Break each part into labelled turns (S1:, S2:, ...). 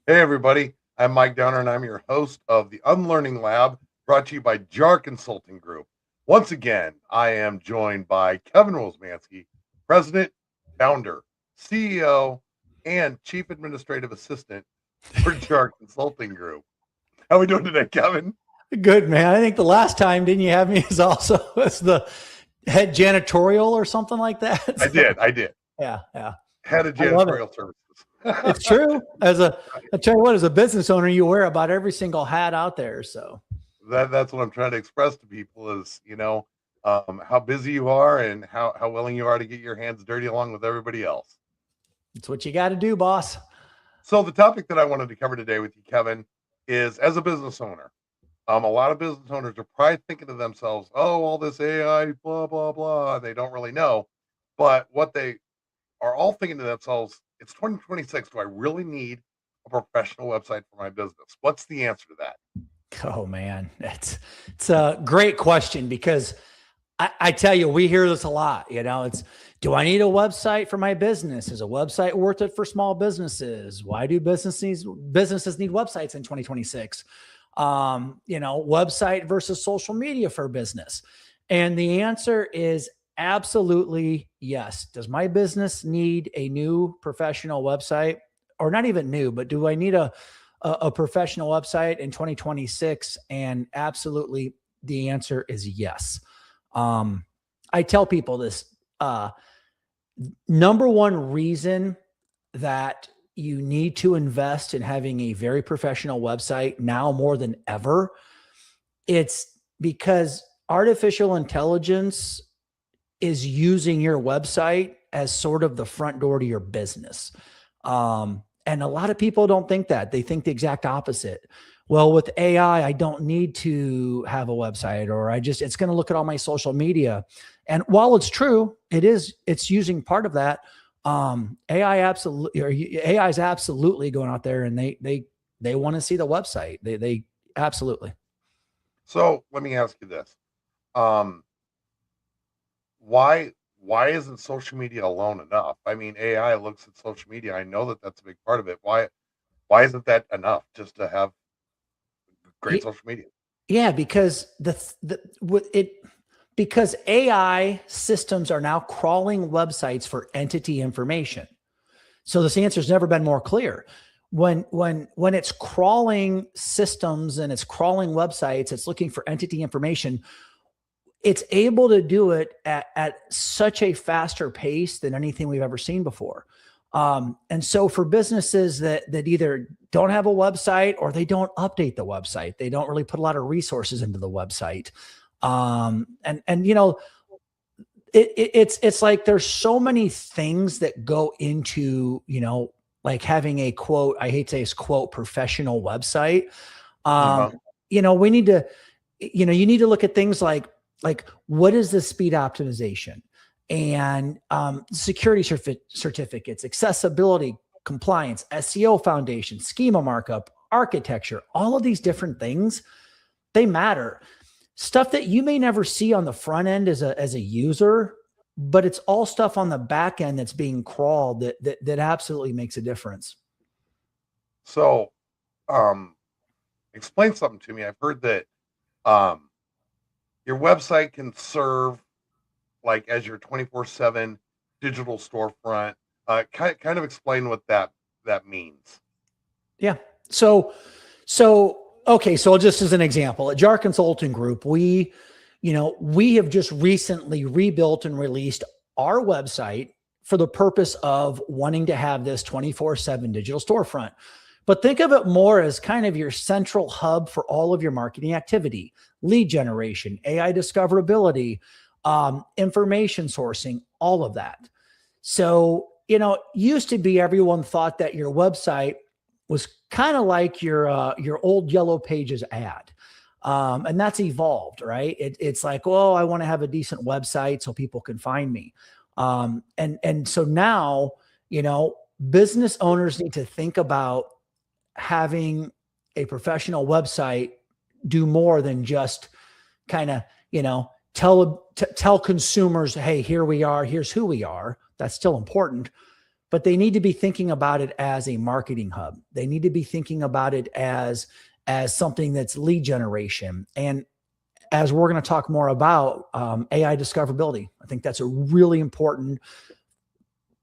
S1: Hey, everybody. I'm Mike Downer, and I'm your host of the Unlearning Lab, brought to you by JAR Consulting Group. Once again, I am joined by Kevin Rosmansky, President, Founder, CEO, and Chief Administrative Assistant for JAR Consulting Group. How are we doing today, Kevin?
S2: Good, man. I think the last time, didn't you have me as also as the head janitorial or something like that?
S1: I did.
S2: Yeah.
S1: Head of
S2: I love it.
S1: Janitorial Services.
S2: It's true. I tell you what, as a business owner, you wear about every single hat out there. So
S1: That's what I'm trying to express to people is, how busy you are and how willing you are to get your hands dirty along with everybody else.
S2: it's what you got to do, boss.
S1: So the topic that I wanted to cover today with you, Kevin, is as a business owner. A lot of business owners are probably thinking to themselves, oh, all this AI, blah, blah, blah. They don't really know. But what they are all thinking to themselves, it's 2026. Do I really need a professional website for my business? What's the answer to that?
S2: Oh man, it's a great question because I tell you, we hear this a lot. It's, do I need a website for my business? Is a website worth it for small businesses? Why do businesses need websites in 2026? Website versus social media for business. And the answer is absolutely yes. Does my business need a new professional website? Or not even new, but do I need a professional website in 2026? And absolutely the answer is yes. I tell people this, number one reason that you need to invest in having a very professional website now more than ever, it's because artificial intelligence is using your website as sort of the front door to your business. And a lot of people don't think that. They think the exact opposite. Well, with AI, I don't need to have a website, or it's going to look at all my social media. And while it's true, it's using part of that. AI is absolutely going out there and they want to see the website. They absolutely.
S1: So let me ask you this. Why isn't social media alone enough? I mean, AI looks at social media. I know that that's a big part of it. Why isn't that enough just to have great social media?
S2: Yeah, because because AI systems are now crawling websites for entity information. So this answer's never been more clear. When it's crawling systems and it's crawling websites, it's looking for entity information. It's able to do it at such a faster pace than anything we've ever seen before. And so for businesses that either don't have a website or they don't update the website, they don't really put a lot of resources into the website. It's like there's so many things that go into, like having a quote, I hate to say it's quote, professional website. We need to, you need to look at things like what is the speed optimization and security certificates, accessibility, compliance, SEO foundation, schema markup, architecture, all of these different things, they matter. Stuff that you may never see on the front end as a user, but it's all stuff on the back end that's being crawled that absolutely makes a difference.
S1: So, explain something to me. I've heard that your website can serve like as your 24/7 digital storefront. Kind of explain what that means.
S2: Yeah. So okay. So just as an example, at JAR Consulting Group, we have just recently rebuilt and released our website for the purpose of wanting to have this 24/7 digital storefront. But think of it more as kind of your central hub for all of your marketing activity, lead generation, AI discoverability, information sourcing, all of that. So, used to be everyone thought that your website was kind of like your old Yellow Pages ad. And that's evolved, right? It's like, oh, I want to have a decent website so people can find me. And so now, business owners need to think about having a professional website do more than just kind of, tell consumers, hey, here we are, here's who we are. That's still important. but they need to be thinking about it as a marketing hub. They need to be thinking about it as something that's lead generation. And as we're going to talk more about AI discoverability, I think that's a really important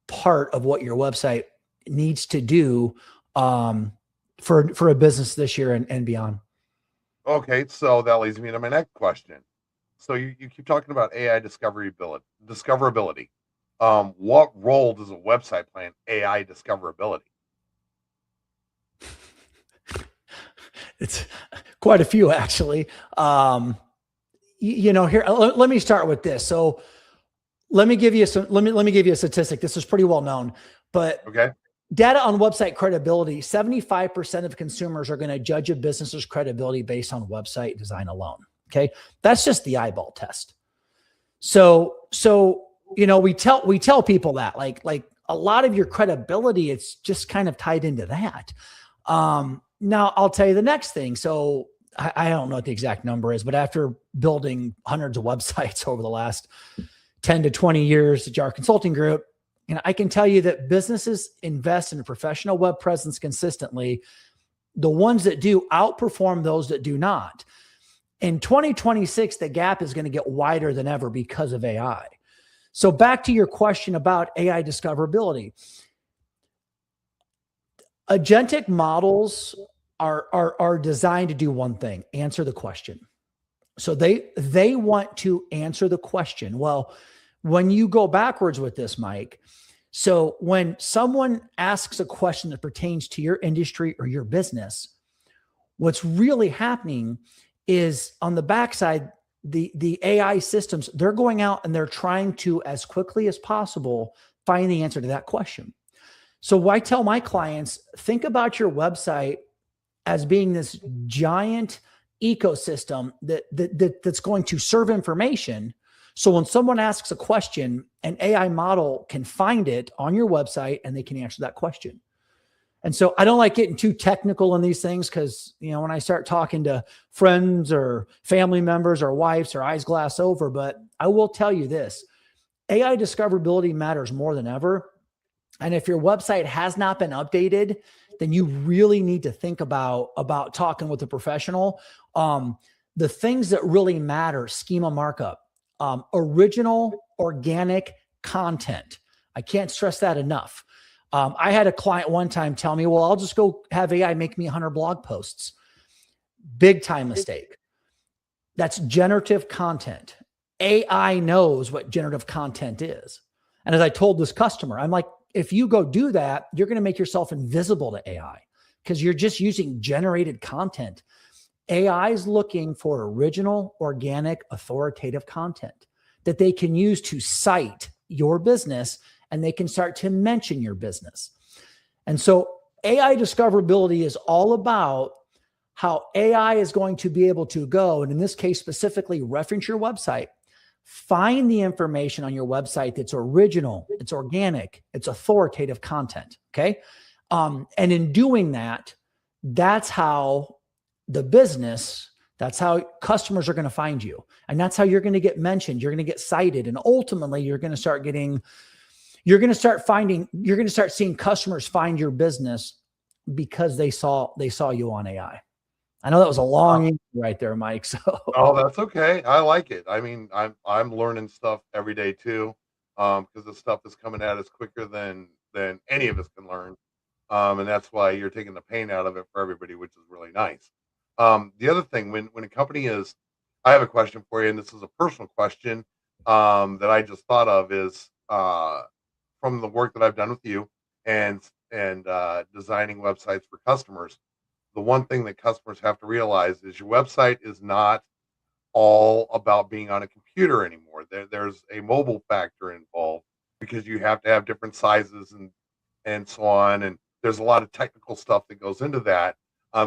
S2: part of what your website needs to do for a business this year and beyond.
S1: Okay, so that leads me to my next question. So you keep talking about AI discoverability. What role does a website play in AI discoverability?
S2: It's quite a few, actually. Here, let me start with this. So let me give you a statistic. This is pretty well known, but
S1: Okay.
S2: data on website credibility, 75% of consumers are going to judge a business's credibility based on website design alone. Okay. That's just the eyeball test. So, we tell people that like a lot of your credibility, it's just kind of tied into that. Now I'll tell you the next thing. So I don't know what the exact number is, but after building hundreds of websites over the last 10 to 20 years at our consulting group, I can tell you that businesses invest in a professional web presence consistently. The ones that do outperform those that do not. In 2026, the gap is going to get wider than ever because of AI. So back to your question about AI discoverability. Agentic models are designed to do one thing: answer the question. So they want to answer the question. Well, when you go backwards with this, Mike, so when someone asks a question that pertains to your industry or your business, what's really happening is on the backside, the AI systems, they're going out and they're trying to, as quickly as possible, find the answer to that question. So I tell my clients, think about your website as being this giant ecosystem that's going to serve information. So when someone asks a question, an AI model can find it on your website and they can answer that question. And so I don't like getting too technical in these things because, when I start talking to friends or family members or wives or eyes glass over, but I will tell you this: AI discoverability matters more than ever. And if your website has not been updated, then you really need to think about talking with a professional. The things that really matter: schema markup, original organic content. I can't stress that enough. I had a client one time tell me, well, I'll just go have AI make me 100 blog posts. Big time mistake. That's generative content. AI knows what generative content is. And as I told this customer, I'm like, if you go do that, you're going to make yourself invisible to AI because you're just using generated content. AI is looking for original, organic, authoritative content that they can use to cite your business, and they can start to mention your business. And so AI discoverability is all about how AI is going to be able to go, and in this case specifically, reference your website, find the information on your website that's original, it's organic, it's authoritative content. Okay. And in doing that, that's how that's how customers are going to find you. And that's how you're going to get mentioned. You're going to get cited. And ultimately you're going to start seeing customers find your business because they saw you on AI. I know that was a long answer right there, Mike. So
S1: that's okay. I like it. I mean, I'm learning stuff every day too, because the stuff is coming at us quicker than any of us can learn, and that's why you're taking the pain out of it for everybody, which is really nice. The other thing, when a company is, I have a question for you, and this is a personal question that I just thought of, is from the work that I've done with you and designing websites for customers. The one thing that customers have to realize is your website is not all about being on a computer anymore. There's a mobile factor involved because you have to have different sizes and so on. And there's a lot of technical stuff that goes into that.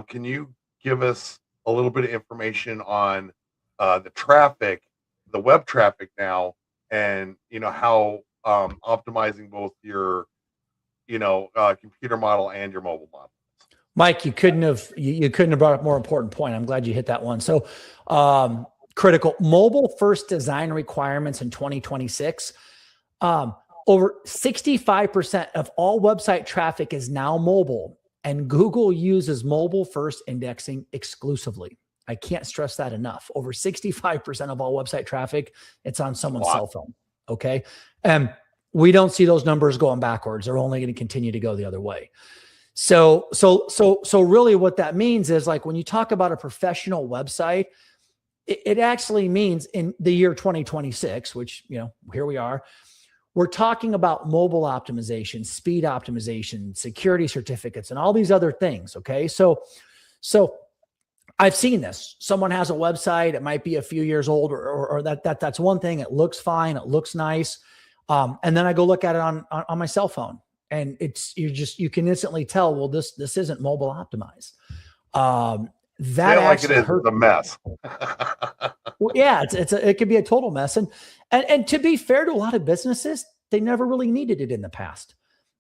S1: Can you give us a little bit of information on the traffic, the web traffic now, and how optimizing both your computer model and your mobile model?
S2: Mike, you couldn't have brought up a more important point. I'm glad you hit that one. So critical mobile first design requirements in 2026. over 65% of all website traffic is now mobile, and Google uses mobile first indexing exclusively. I can't stress that enough. Over 65% of all website traffic, it's on someone's cell phone. Okay. And we don't see those numbers going backwards. They're only going to continue to go the other way. So really what that means is, like, when you talk about a professional website, it actually means in the year 2026, which, here we are, we're talking about mobile optimization, speed optimization, security certificates, and all these other things. Okay. So I've seen this. Someone has a website. It might be a few years old, or that's one thing. It looks fine. It looks nice. And then I go look at it on my cell phone, and you can instantly tell, well, this isn't mobile optimized. That
S1: like it is a mess.
S2: Well, yeah, it could be a total mess. And to be fair to a lot of businesses, they never really needed it in the past.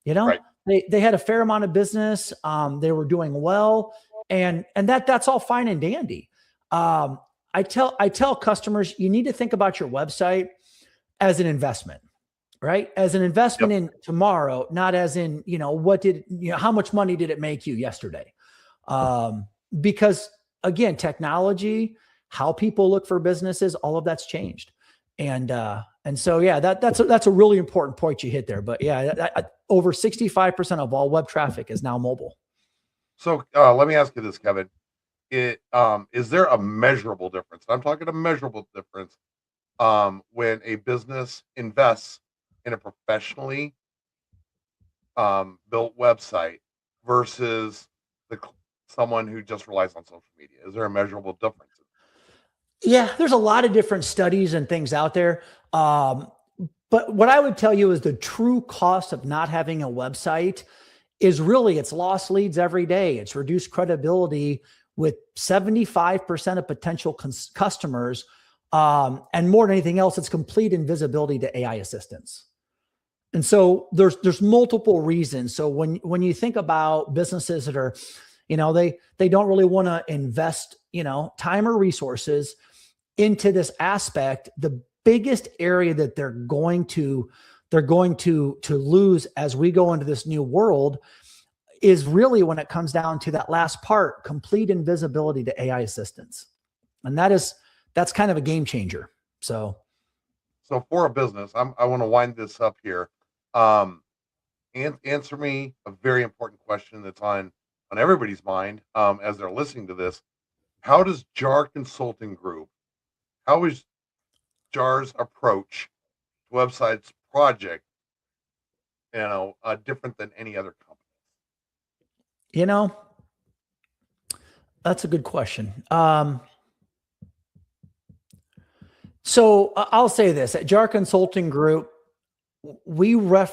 S1: Right.
S2: They had a fair amount of business. They were doing well, and that's all fine and dandy. I tell customers, you need to think about your website as an investment, right? As an investment in tomorrow, not as in, how much money did it make you yesterday? Because again, technology, how people look for businesses, all of that's changed. And so, yeah, that's a really important point you hit there. But yeah, over 65% of all web traffic is now mobile.
S1: So let me ask you this, Kevin. Is there a measurable difference? I'm talking a measurable difference when a business invests in a professionally built website versus someone who just relies on social media. Is there a measurable difference?
S2: Yeah, there's a lot of different studies and things out there. But what I would tell you is the true cost of not having a website is really, it's lost leads every day. It's reduced credibility with 75% of potential customers. And more than anything else, it's complete invisibility to AI assistants. And so there's multiple reasons. So when you think about businesses that are, they don't really want to invest, time or resources into this aspect, the biggest area that they're going to lose as we go into this new world is really when it comes down to that last part, complete invisibility to AI assistants. And that's kind of a game changer. So
S1: for a business, I want to wind this up here. Answer me a very important question that's on everybody's mind as they're listening to this. How does JAR Consulting Group, how is JAR's approach to websites project, different than any other company?
S2: That's a good question. So I'll say this: at JAR Consulting Group, we like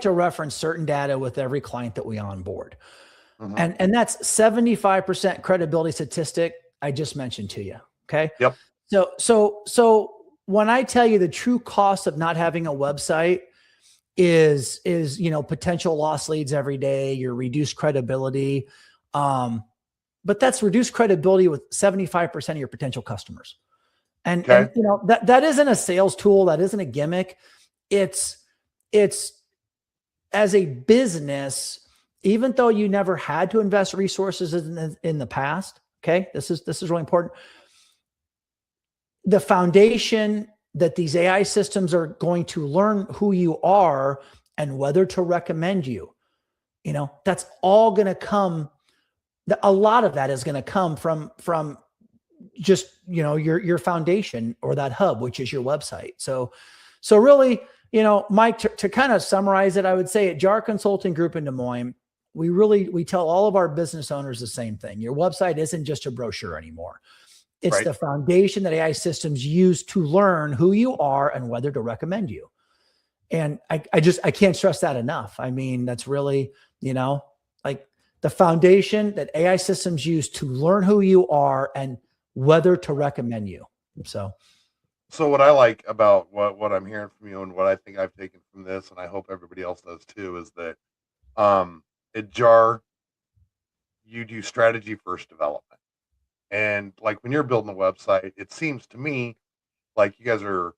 S2: to reference certain data with every client that we onboard. Mm-hmm. And that's 75% credibility statistic I just mentioned to you. Okay.
S1: Yep.
S2: So when I tell you the true cost of not having a website is potential lost leads every day, your reduced credibility. But that's reduced credibility with 75% of your potential customers. And that isn't a sales tool. That isn't a gimmick. It's as a business, even though you never had to invest resources in the past. Okay. This is really important. The foundation that these AI systems are going to learn who you are and whether to recommend you, that's all going to come. A lot of that is going to come from just, your foundation or that hub, which is your website. So really, Mike, to kind of summarize it, I would say at JAR Consulting Group in Des Moines, we tell all of our business owners the same thing. Your website isn't just a brochure anymore. It's right. The foundation that AI systems use to learn who you are and whether to recommend you. And I can't stress that enough. I mean, that's really, like the foundation that AI systems use to learn who you are and whether to recommend you. So
S1: what I like about what I'm hearing from you and what I think I've taken from this, and I hope everybody else does too, is that at JAR, you do strategy first development. And like when you're building a website, it seems to me like you guys are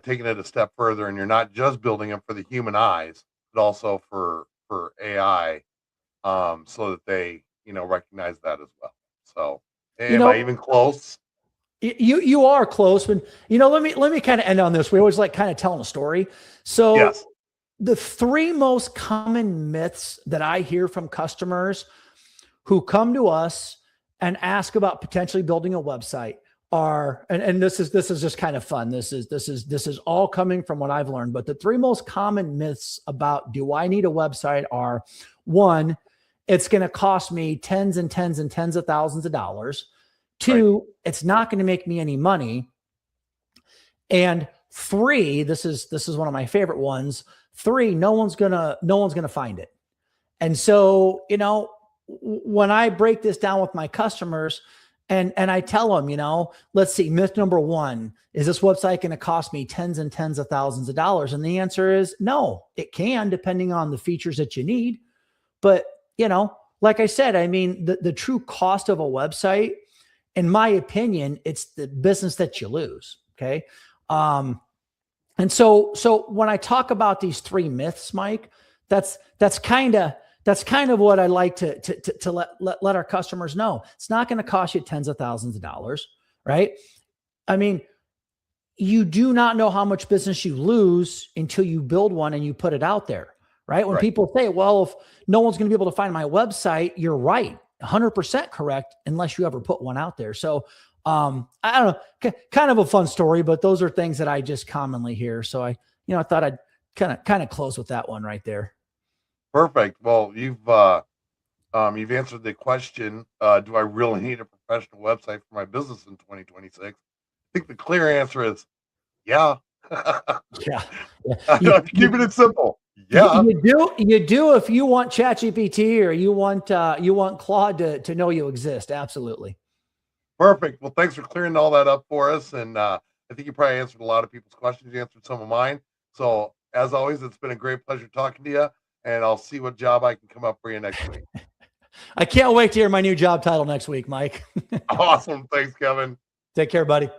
S1: taking it a step further, and you're not just building them for the human eyes, but also for AI, so that they recognize that as well. So,
S2: You
S1: am I
S2: know,
S1: even close?
S2: you are close, but let me kind of end on this. We always like kind of telling a story. So
S1: Yes.
S2: the three most common myths that I hear from customers who come to us and ask about potentially building a website are, and this is just kind of fun. This is all coming from what I've learned. But the three most common myths about do I need a website are: one, it's going to cost me tens and tens and tens of thousands of dollars.
S1: Right.
S2: Two, it's not going to make me any money. And three, this is one of my favorite ones. Three, no one's gonna find it. And so, when I break this down with my customers and I tell them, let's see, myth number one, is this website going to cost me tens and tens of thousands of dollars? And the answer is no, it can, depending on the features that you need. But, like I said, I mean, the true cost of a website, in my opinion, it's the business that you lose. Okay. And so when I talk about these three myths, Mike, that's kind of what I like to let our customers know. It's not going to cost you tens of thousands of dollars, right? I mean, you do not know how much business you lose until you build one and you put it out there, right? When
S1: Right.
S2: people say, well, if no one's going to be able to find my website, you're right. 100% correct, unless you ever put one out there. So, I don't know, kind of a fun story, but those are things that I just commonly hear. So I thought I'd kind of close with that one right there.
S1: Perfect. Well, you've answered the question. Do I really need a professional website for my business in 2026? I think the clear answer is yeah.
S2: Yeah. Yeah.
S1: I'm keeping it simple. Yeah.
S2: You do if you want ChatGPT or you want Claude to know you exist. Absolutely.
S1: Perfect. Well, thanks for clearing all that up for us. And I think you probably answered a lot of people's questions. You answered some of mine. So, as always, it's been a great pleasure talking to you. And I'll see what job I can come up for you next week.
S2: I can't wait to hear my new job title next week, Mike.
S1: Awesome. Thanks, Kevin.
S2: Take care, buddy.